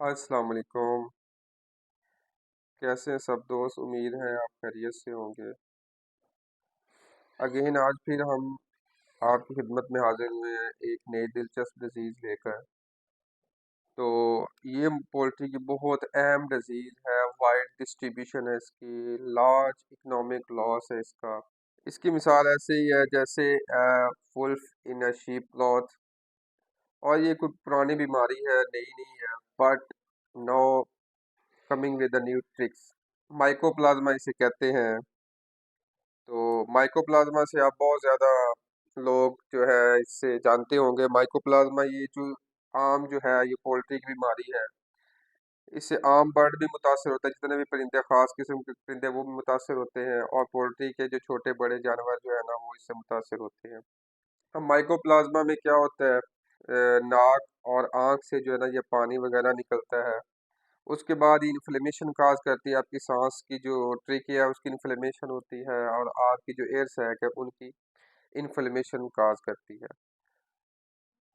अस्सलाम वालेकुम। कैसे हैं सब दोस्त? उम्मीद है आप खैरियत से होंगे। अगेन आज फिर हम आपकी खिदमत में हाजिर हुए हैं एक नई दिलचस्प डिजीज़ लेकर। तो ये पोल्ट्री की बहुत अहम डिजीज़ है, वाइड डिस्ट्रीब्यूशन है इसकी, लार्ज इकोनॉमिक लॉस है इसका। इसकी मिसाल ऐसे ही है जैसे wolf in a sheep cloth. और ये कोई पुरानी बीमारी है, नई नहीं है, but no coming with the new tricks. Mycoplasma इसे कहते हैं। तो माइकोप्लाज्मा से आप बहुत ज़्यादा लोग जो है इससे जानते होंगे। माइकोप्लाज्मा ये जो आम जो है ये पोल्ट्री की बीमारी है। इससे आम बर्ड भी मुतासर होता है, जितने भी परिंदे ख़ास किस्म के परिंदे वो भी मुतासर होते हैं, और पोल्ट्री के जो छोटे बड़े जानवर जो है ना वो इससे मुतासर होते हैं। अब माइकोप्लाज्मा में क्या होता है, नाक और आँख से जो है ना ये पानी वगैरह निकलता है। उसके बाद इन्फ्लेमेशन काज करती है, आपकी सांस की जो ट्रेकिया है उसकी इन्फ्लेमेशन होती है, और आपकी जो एयर सैक है उनकी इन्फ्लेमेशन काज करती है।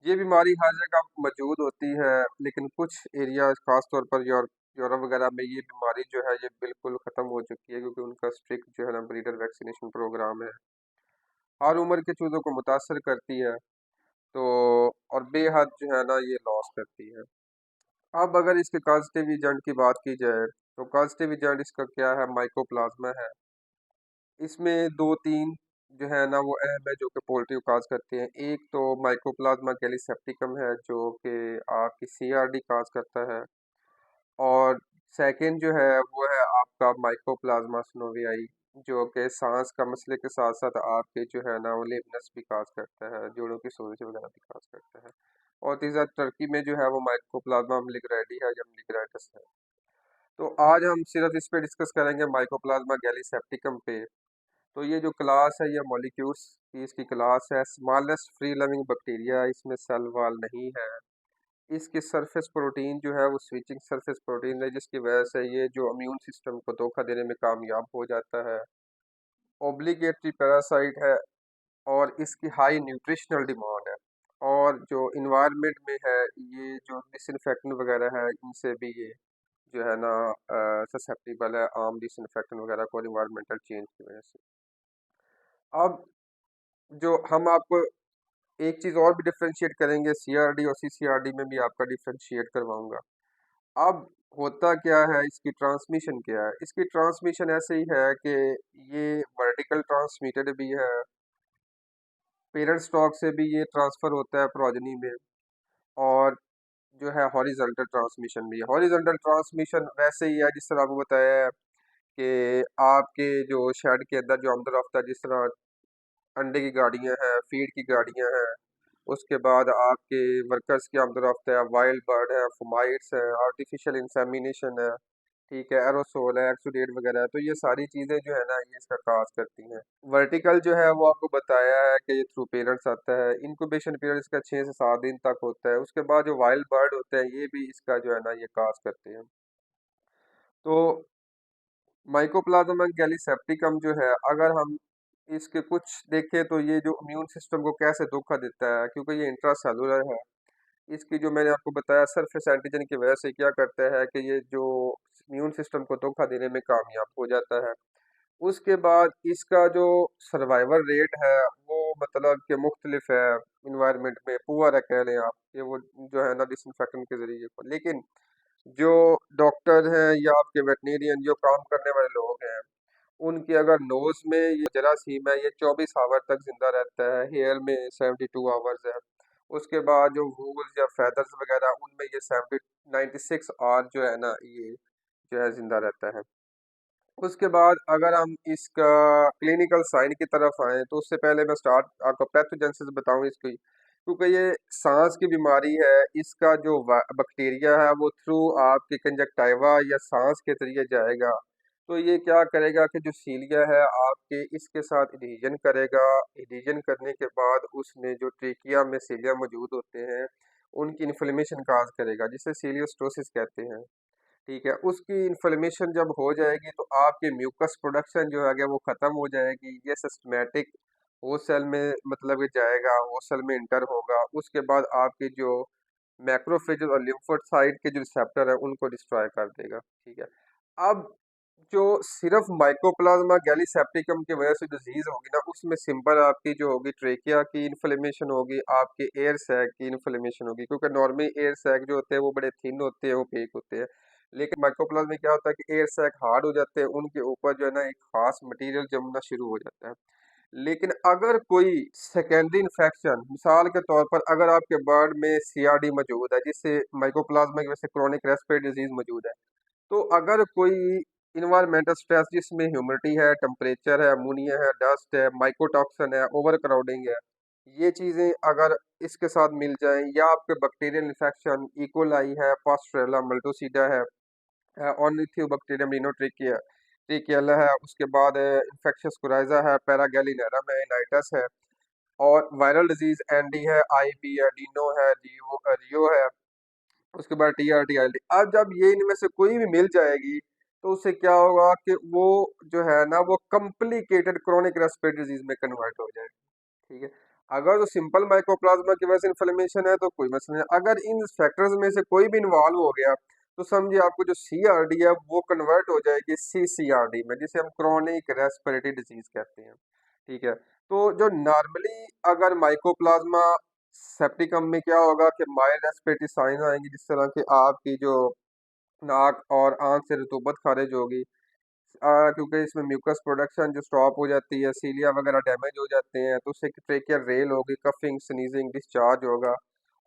ये बीमारी हर जगह मौजूद होती है, लेकिन कुछ एरिया खास तौर पर यूरोप वगैरह में ये बीमारी जो है ये बिल्कुल ख़त्म हो चुकी है, क्योंकि उनका स्ट्रिक्ट जो है ना ब्रीडर वैक्सीनेशन प्रोग्राम है। हर उम्र के चूज़ों को मुतासर करती है। तो और बेहद जो है ना ये लॉस करती है। अब अगर इसके कॉजेटिव एजेंट की बात की जाए, तो पॉजिटिव एजेंट इसका क्या है, माइकोप्लाज्मा है। इसमें दो तीन जो है ना वो अहम है जो कि पोल्ट्री को काज करते हैं। एक तो माइकोप्लाज्मा गैलीसेप्टिकम है जो कि आपकी सीआरडी काज करता है। और सेकंड जो है वो है आपका माइकोप्लाज्मा सिनोवियाई, जो कि सांस का मसले के साथ साथ आपके जो है ना वो लेमनस भी काज करता है, जोड़ों की सोज वगैरह भी काज करता है। और तीसरा टर्की में जो है वो माइकोप्लाज्मा मिलिग्रैडी है या मिलिग्रैटस है। तो आज हम सिर्फ इस पे डिस्कस करेंगे माइकोप्लाज्मा गैलीसेप्टिकम पे। तो ये जो क्लास है ये मॉलिक्यूल्स की इसकी क्लास है, स्मॉलेस्ट फ्री लिविंग बैक्टीरिया, इसमें सेल वॉल नहीं है। इसकी सरफेस प्रोटीन जो है वो स्विचिंग सरफेस प्रोटीन है, जिसकी वजह से ये जो इम्यून सिस्टम को धोखा देने में कामयाब हो जाता है। ओब्लिगेटरी पैरासाइट है, और इसकी हाई न्यूट्रिशनल डिमांड है। और जो इन्वायरमेंट में है, ये जो डिसइंफेक्टेंट वगैरह है इनसे भी ये जो है ना ससेप्टिबल है आम डिसइंफेक्टेंट वगैरह को, इन्वायरमेंटल चेंज की वजह से। अब जो हम आपको एक चीज़ और भी डिफ्रेंशिएट करेंगे, सीआरडी और सीसीआरडी में भी आपका डिफ्रेंशिएट करवाऊंगा। अब होता क्या है, इसकी ट्रांसमिशन क्या है? इसकी ट्रांसमिशन ऐसे ही है कि ये वर्टिकल ट्रांसमिटेड भी है, पेरेंट स्टॉक से भी ये ट्रांसफ़र होता है प्रोजनी में। और जो है हॉरिजॉन्टल ट्रांसमिशन भी है। हॉरिजॉन्टल ट्रांसमिशन वैसे ही है जिस तरह आपको बताया है कि आपके जो शेड के अंदर जो आमद रफ्त है, जिस तरह अंडे की गाड़ियां हैं, फीड की गाड़ियां हैं, उसके बाद आपके वर्कर्स की आमद रफ्त है, वाइल्ड बर्ड है, फुमाइट्स है, आर्टिफिशियल इंसेमिनेशन है, ठीक है, एरोसोल है, एक्सुडेट वगैरह है। तो ये सारी चीज़ें जो है ना ये इसका काज करती हैं। वर्टिकल जो है वो आपको बताया है कि ये थ्रू पेरेंट्स आता है। इंक्यूबेशन पीरियड इसका 6 से 7 दिन तक होता है। उसके बाद जो वाइल्ड बर्ड होते हैं ये भी इसका जो है ना ये काज करते हैं। तो माइकोप्लाज्मा गैलीसेप्टिकम जो है, अगर हम इसके कुछ देखें तो ये जो इम्यून सिस्टम को कैसे धोखा देता है, क्योंकि ये इंट्रासेलुलर है। इसकी जो मैंने आपको बताया सरफेस एंटीजन की वजह से क्या करता है कि ये जो इम्यून सिस्टम को धोखा देने में कामयाब हो जाता है। उसके बाद इसका जो सर्वाइवल रेट है वो मतलब कि मुख्तलिफ है, इन्वायरमेंट में पुअर है कह लें आप, ये वो जो है ना डिसइंफेक्टेंट के जरिए को। लेकिन जो डॉक्टर हैं या आपके वेटनेरियन जो काम करने वाले लोग हैं, उनकी अगर नोज में ये जरासीम है ये 24 आवर तक जिंदा रहता है, हेयर में 72 आवर्स है। उसके बाद जो वूल्स या फेदर्स वगैरह उनमें ये 96 आवर जो है ना ये जो है जिंदा रहता है। उसके बाद अगर हम इसका क्लिनिकल साइन की तरफ आए, तो उससे पहले मैं स्टार्ट आपको पैथोजेनेसिस बताऊं इसकी, क्योंकि ये सांस की बीमारी है। इसका जो बैक्टीरिया है वो थ्रू आपके कंजक्टाइवा या सांस के जरिए जाएगा। तो ये क्या करेगा कि जो सीलिया है आपके इसके साथ एडिशन करेगा। एडिशन करने के बाद उसमें जो ट्रेकिया में सीलिया मौजूद होते हैं उनकी इन्फ्लेमेशन काज करेगा, जिसे सीलियोस्टोसिस कहते हैं। ठीक है, उसकी इन्फ्लेमेशन जब हो जाएगी तो आपके म्यूकस प्रोडक्शन जो है वो ख़त्म हो जाएगी। ये सिस्टमेटिक वो सेल में मतलब कि जाएगा, वो सेल में इंटर होगा। उसके बाद आपकी जो मैक्रोफेजेस और लिम्फोसाइट के जो रिसेप्टर है उनको डिस्ट्रॉय कर देगा। ठीक है। अब जो सिर्फ माइकोप्लाज्मा गैलीसेप्टिकम की वजह से डिजीज होगी ना, उसमें सिंपल आपकी जो होगी ट्रेकिया की इन्फ्लेमेशन होगी, आपके एयर सैक की इन्फ्लेमेशन होगी, क्योंकि नॉर्मली एयर सैक जो होते हैं वो बड़े थिन होते हैं, वो पेक होते हैं। लेकिन माइकोप्लाज्मा में क्या होता है कि एयर सैक हार्ड हो जाते हैं, उनके ऊपर जो है ना एक खास मटेरियल जमना शुरू हो जाता है। लेकिन अगर कोई सेकेंडरी इन्फेक्शन, मिसाल के तौर पर अगर आपके बर्ड में सीआरडी मौजूद है, जिससे माइकोप्लाज्मा की वजह से क्रोनिक रेस्पिरेटरी डिजीज मौजूद है, तो अगर कोई इन्वायरमेंटल स्ट्रेस जिसमें ह्यूमिडिटी है, टेम्परेचर है, अमोनिया है, डस्ट है, माइकोटॉक्सिन है, ओवर क्राउडिंग है, ये चीज़ें अगर इसके साथ मिल जाएं, या आपके बैक्टीरियल इन्फेक्शन इकोलाई है, पास्टरेला मल्टोसीडा है, ऑर्निथियोबैक्टीरियम रिनोट्रिकिया ट्रिकियला है, उसके बाद इन्फेक्शस कुराइजा है, पैरागैलिनेरम है, नाइटस है, और वायरल डिजीज एनडी है, आईबी है, डीनो है, रियो है, उसके बाद TRT ILD। अब जब ये इनमें से कोई भी मिल जाएगी, तो उससे क्या होगा कि वो जो है ना वो कॉम्प्लिकेटेड क्रोनिक रेस्पिरेटरी डिजीज में कन्वर्ट हो जाएगी। ठीक है। अगर तो सिंपल माइकोप्लाज्मा की वजह से इन्फ्लेमेशन है तो कोई मसला नहीं, अगर इन फैक्टर्स में से कोई भी इन्वॉल्व हो गया, तो समझिए आपको जो CRD है वो कन्वर्ट हो जाएगी CCRD में, जिसे हम क्रोनिक रेस्पिरेटरी डिजीज कहते हैं। ठीक है। तो जो नॉर्मली अगर माइकोप्लाज्मा सेप्टिकम में क्या होगा कि माइल्ड रेस्पिरेटरी साइन आएंगे, जिस तरह के आपकी जो नाक और आंख से रतूबत खारिज होगी, क्योंकि इसमें म्यूकस प्रोडक्शन जो स्टॉप हो जाती है, सीलिया वगैरह डैमेज हो जाते हैं, तो उससे ट्रेकियल रेल होगी, कफिंग, स्नीजिंग, डिस्चार्ज होगा।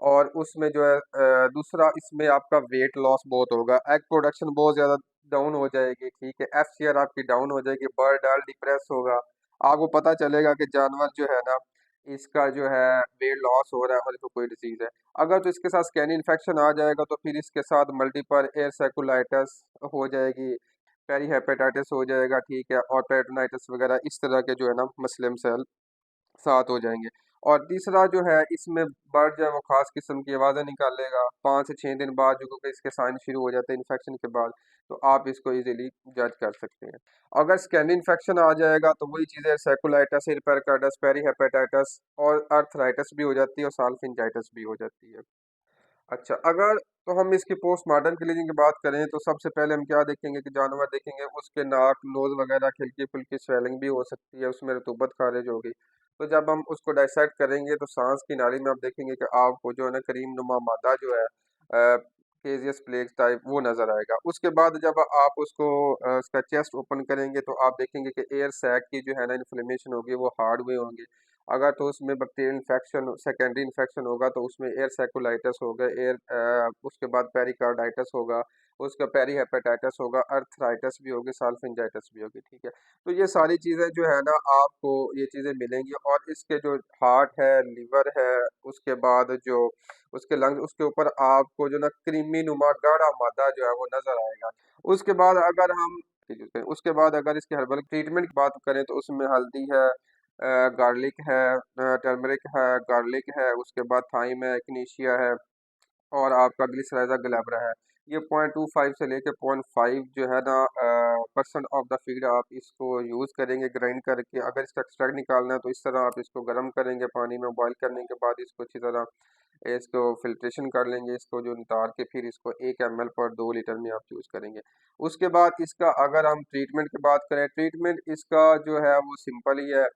और उसमें जो है दूसरा इसमें आपका वेट लॉस बहुत होगा, एग प्रोडक्शन बहुत ज़्यादा डाउन हो जाएगी। ठीक है। FCR आपकी डाउन हो जाएगी, बर्ड डाल डिप्रेस होगा। आपको पता चलेगा कि जानवर जो है ना, इसका जो है वेट लॉस हो रहा है और इसको कोई डिजीज़ है। अगर तो इसके साथ स्कैन इन्फेक्शन आ जाएगा, तो फिर इसके साथ मल्टीपल एयर सेकुलाइटिस हो जाएगी, पेरी हेपेटाइटिस हो जाएगा। ठीक है। और पेरिटोनाइटिस वगैरह इस तरह के जो है ना मसले मसाइल साथ हो जाएंगे। और तीसरा जो है, इसमें बर्ड जो है वो खास किस्म की आवाज़ें निकालेगा 5 से 6 दिन बाद, जो क्योंकि इसके साइन शुरू हो जाते हैं इन्फेक्शन के बाद, तो आप इसको इजीली जज कर सकते हैं। अगर स्कैन इन्फेक्शन आ जाएगा तो वही चीज़ें सेकुलाइटिस, हिरपेराइटिस, पेरी हेपेटाइटिस और अर्थराइटिस भी हो जाती है, और साल्फिंजाइटिस भी हो जाती है। अच्छा, अगर तो हम इसकी पोस्टमार्टम क्लीनिंग की बात करें, तो सबसे पहले हम क्या देखेंगे कि जानवर देखेंगे, उसके नाक, नोज वगैरह हल्की फुल्की स्वेलिंग भी हो सकती है, उसमें रतूबत खारिज होगी। तो जब हम उसको डाइसेक्ट करेंगे तो सांस की नाली में आप देखेंगे कि आपको जो है ना क्रीम नुमा मादा जो है केजियस प्लेग टाइप वो नजर आएगा। उसके बाद जब आप उसको उसका चेस्ट ओपन करेंगे, तो आप देखेंगे कि एयर सैक की जो है ना इन्फ्लेमेशन होगी, वो हार्ड हुए होंगे। अगर तो उसमें बैक्टीरियल इन्फेक्शन, सेकेंडरी इन्फेक्शन होगा, तो उसमें एयर सेकुलाइटिस होगा, उसके बाद पेरिकार्डाइटिस होगा, उसका पेरी हेपेटाइटिस होगा, अर्थराइटिस भी होगी, साल्फिंजाइटिस भी होगी। ठीक है। तो ये सारी चीज़ें जो है ना आपको ये चीज़ें मिलेंगी, और इसके जो हार्ट है, लिवर है, उसके बाद जो उसके लंग्स, उसके ऊपर आपको जो ना क्रीमी नुमा गाढ़ा मादा जो है वो नजर आएगा। उसके बाद अगर हम उसके बाद अगर इसके हर्बल ट्रीटमेंट की बात करें, तो उसमें हल्दी है, गार्लिक है, टर्मरिक है, गार्लिक है, उसके बाद थाइम है, इग्निशिया है, और आपका ग्लिसराइजा ग्लैब्रा है। ये 0.25 से लेके 0.5 जो है ना परसेंट ऑफ द फीड आप इसको यूज़ करेंगे ग्राइंड करके। अगर इसका एक्सट्रैक्ट निकालना है, तो इस तरह आप इसको गर्म करेंगे, पानी में बॉईल करने के बाद इसको अच्छी तरह इसको फिल्ट्रेशन कर लेंगे, इसको जो नितार के फिर इसको 1 ml पर 2 लीटर में आप यूज़ करेंगे। उसके बाद इसका अगर हम ट्रीटमेंट की बात करें, ट्रीटमेंट इसका जो है वो सिंपल ही है,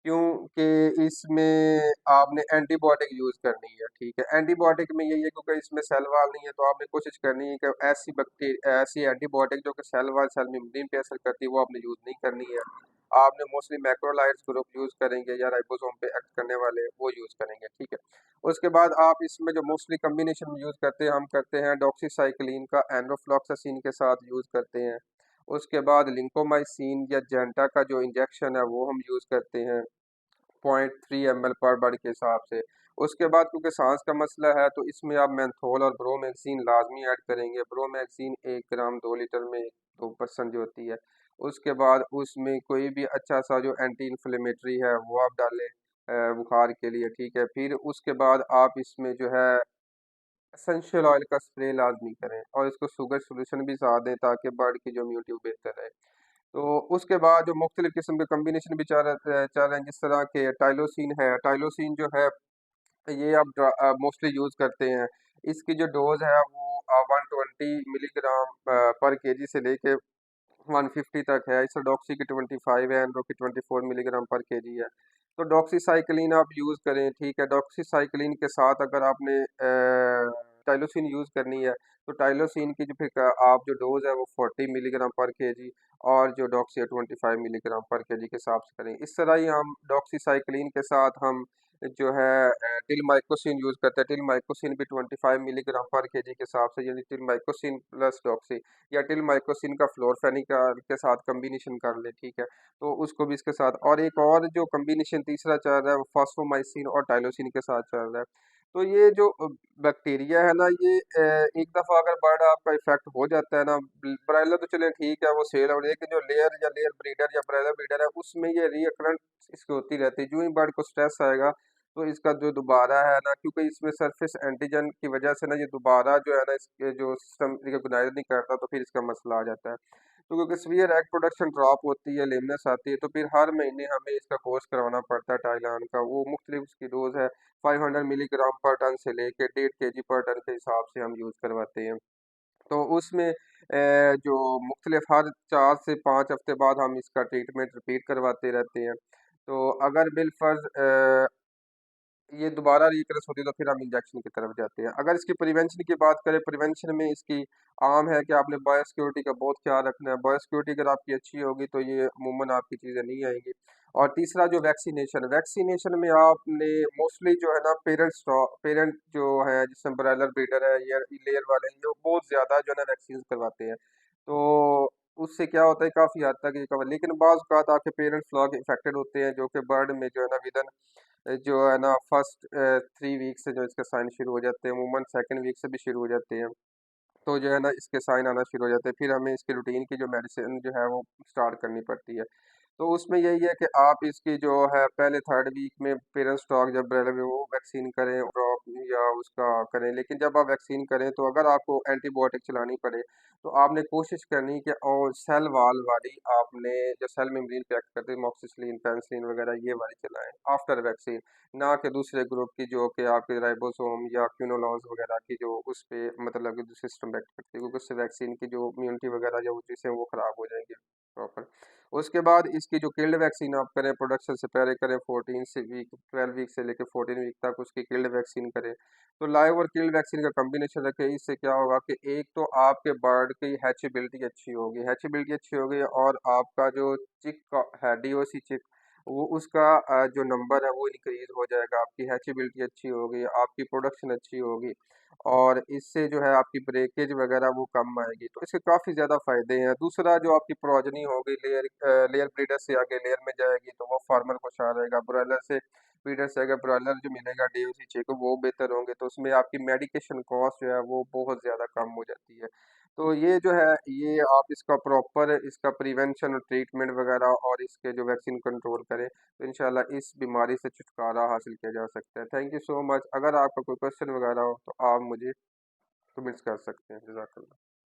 क्योंकि इसमें आपने एंटीबायोटिक यूज़ करनी है। ठीक है। एंटीबायोटिक में यही है, क्योंकि इसमें सेल वाल नहीं है, तो आपने कोशिश करनी है कि ऐसी एंटीबायोटिक जो कि सेल वाल, सेल मेम्ब्रेन पे असर करती है, वो आपने यूज़ नहीं करनी है। आपने मोस्टली मैक्रोलाइड्स ग्रुप यूज़ करेंगे, या राइबोसोम पे एक्ट करने वाले वो यूज़ करेंगे। ठीक है। उसके बाद आप इसमें जो मोस्टली कम्बिनेशन में यूज़ करते हैं, हम करते हैं डॉक्सीसाइक्लिन का एंड्रोफ्लॉक्सासिन के साथ यूज़ करते हैं। उसके बाद लिंकोमाइसिन या जेंटा का जो इंजेक्शन है वो हम यूज़ करते हैं, 0.3 ml पर बर्ड के हिसाब से। उसके बाद क्योंकि सांस का मसला है, तो इसमें आप मेंथोल और ब्रोमैक्सिन लाजमी ऐड करेंगे। ब्रोमैक्सिन 1 ग्राम 2 लीटर में 2% जो होती है। उसके बाद उसमें कोई भी अच्छा सा जो एंटी इन्फ्लेमेटरी है वो आप डालें बुखार के लिए। ठीक है। फिर उसके बाद आप इसमें जो है एसेंशियल ऑयल का स्प्रे लाजमी करें, और इसको शुगर सोल्यूशन भी साथ दें, ताकि बर्ड की जो इम्यूनिटी बेहतर रहे। तो उसके बाद जो मुख्तलिफ किस्म के कम्बिनेशन भी चल रहे हैं, जिस तरह के टाइलोसिन है, टाइलोसिन जो है ये आप मोस्टली यूज़ करते हैं इसकी जो डोज है वो 120 मिलीग्राम पर केजी से लेके 150 तक है। इस डॉक्सी की 25 है, एंड्रो की 24 मिलीग्राम पर केजी है। तो डॉक्सीसाइक्लिन आप यूज़ करें, ठीक है। डॉक्सीसाइक्लिन के साथ अगर आपने टाइलोसिन यूज़ करनी है, तो टाइलोसिन की जो फिर आप जो डोज है वो 40 मिलीग्राम पर केजी, और जो डॉक्सी है 25 मिलीग्राम पर केजी के हिसाब से करें। इस तरह ही हम डॉक्सीसाइक्लिन के साथ हम जो है टिलमाइकोसिन यूज़ करते हैं। टिलमाइकोसिन भी 25 मिलीग्राम पर केजी के हिसाब से, यानी टिलमाइकोसिन प्लस डॉक्सी, या टिलमाइकोसिन का फ्लोरफेनिका के साथ कम्बिनेशन कर ले, ठीक है। तो उसको भी इसके साथ, और एक और जो कम्बिनेशन तीसरा चल रहा है वो फॉस्फोमाइसिन और टाइलोसिन के साथ चल रहा है। तो ये जो बैक्टीरिया है ना, ये एक दफ़ा अगर बर्ड आपका इफेक्ट हो जाता है ना, ब्रायलर तो चले ठीक है वो सेल हो, लेकिन जो लेयर या लेयर ब्रीडर या ब्रायलर ब्रीडर है उसमें ये रीअकरेंट इसकी होती रहती है। जो ही बर्ड को स्ट्रेस आएगा, तो इसका जो दोबारा है ना, क्योंकि इसमें सरफेस एंटीजन की वजह से ना ये दोबारा जो है ना इसके जो सिस्टम रिकॉग्नाइज नहीं करता, तो फिर इसका मसला आ जाता है। तो क्योंकि सीवियर एग प्रोडक्शन ड्रॉप होती है, लेमनेस आती है, तो फिर हर महीने हमें इसका कोर्स करवाना पड़ता है टाइलान का। वो मुख्तलिफ उसकी डोज है, 500 मिलीग्राम पर टन से लेके 1.5 केजी पर टन के हिसाब से हम यूज़ करवाते हैं। तो उसमें जो मुख्तलिफ हर 4 से 5 हफ्ते बाद हम इसका ट्रीटमेंट रिपीट करवाते रहते हैं। तो अगर बिलफर्ज ये दोबारा रिकरेंस होती है, तो फिर हम इंजेक्शन की तरफ जाते हैं। अगर इसकी प्रिवेंशन की बात करें, प्रिवेंशन में इसकी आम है कि आपने बायोसिक्योरिटी का बहुत ख्याल रखना है। बायोसिक्योरिटी अगर आपकी अच्छी होगी तो ये अमूमन आपकी चीज़ें नहीं आएंगी। और तीसरा जो वैक्सीनेशन, वैक्सीनेशन में आपने मोस्टली जो है ना पेरेंट जो है, जिसमें ब्रॉयलर ब्रीडर है या लेयर वाले हैं, ये बहुत ज़्यादा जो है ना वैक्सीन करवाते हैं। तो उससे क्या होता है, काफ़ी हद तक ये कवर, लेकिन बाज़ औक़ात आपके पेरेंट्स फ्लॉक इफेक्टेड होते हैं, जो कि बर्ड में जो है ना विदन जो है ना फर्स्ट 3 वीक से जो इसके साइन शुरू हो जाते हैं, अमूमन सेकंड वीक से भी शुरू हो जाते हैं। तो जो है ना इसके साइन आना शुरू हो जाते हैं, फिर हमें इसकी रूटीन की जो मेडिसिन जो है वो स्टार्ट करनी पड़ती है। तो उसमें यही है कि आप इसकी जो है पहले थर्ड वीक में पेरेंट स्टॉक जब रेलवे वो वैक्सीन करें ड्रॉप या उसका करें। लेकिन जब आप वैक्सीन करें, तो अगर आपको एंटीबायोटिक चलानी पड़े, तो आपने कोशिश करनी कि और सेल वाल वाली आपने जो सेल मेम्ब्रेन पे एक्ट करते हैं, मॉक्सिसिलिन पेनिसिलिन वगैरह ये वाली चलाएं आफ्टर वैक्सीन, ना कि दूसरे ग्रुप की जो कि आपके राइबोसोम या क्यूनोलॉन्स वगैरह की जो उस पे मतलब जो सिस्टम एक्ट करती है, क्योंकि उससे वैक्सीन की जो इम्यूनिटी वगैरह जो चीज़ें वो ख़राब हो जाएंगी प्रॉपर। उसके बाद इसकी जो किल्ड वैक्सीन आप करें, प्रोडक्शन से पहले करें, 12 वीक से लेकर 14 वीक तक उसकी किल्ड वैक्सीन करें। तो लाइव और किल्ड वैक्सीन का कम्बिनेशन रखें। इससे क्या होगा कि एक तो आपके बर्ड की हैचेबिलिटी अच्छी होगी, और आपका जो चिक का है डीओसी चिक, वो उसका जो नंबर है वो इंक्रीज हो जाएगा, आपकी हैचेबिलिटी अच्छी होगी, आपकी प्रोडक्शन अच्छी होगी, और इससे जो है आपकी ब्रेकेज वगैरह वो कम आएगी। तो इसके काफ़ी ज़्यादा फ़ायदे हैं। दूसरा, जो आपकी प्रोजनी होगी लेयर ब्रीडर से आगे लेयर में जाएगी, तो वो फार्मर को अच्छा रहेगा। ब्रॉयलर से ब्रीडर से अगर ब्रॉयलर जो मिलेगा डीओसी चेक, वो बेहतर होंगे, तो उसमें आपकी मेडिकेशन कॉस्ट जो है वो बहुत ज़्यादा कम हो जाती है। तो ये जो है, ये आप इसका प्रॉपर इसका प्रिवेंशन और ट्रीटमेंट वगैरह और इसके जो वैक्सीन कंट्रोल करें, तो इंशाल्लाह इस बीमारी से छुटकारा हासिल किया जा सकता है। Thank you so much. अगर आपका कोई क्वेश्चन वगैरह हो, तो आप मुझे कमेंट्स कर सकते हैं। जज़ाकल्लाह।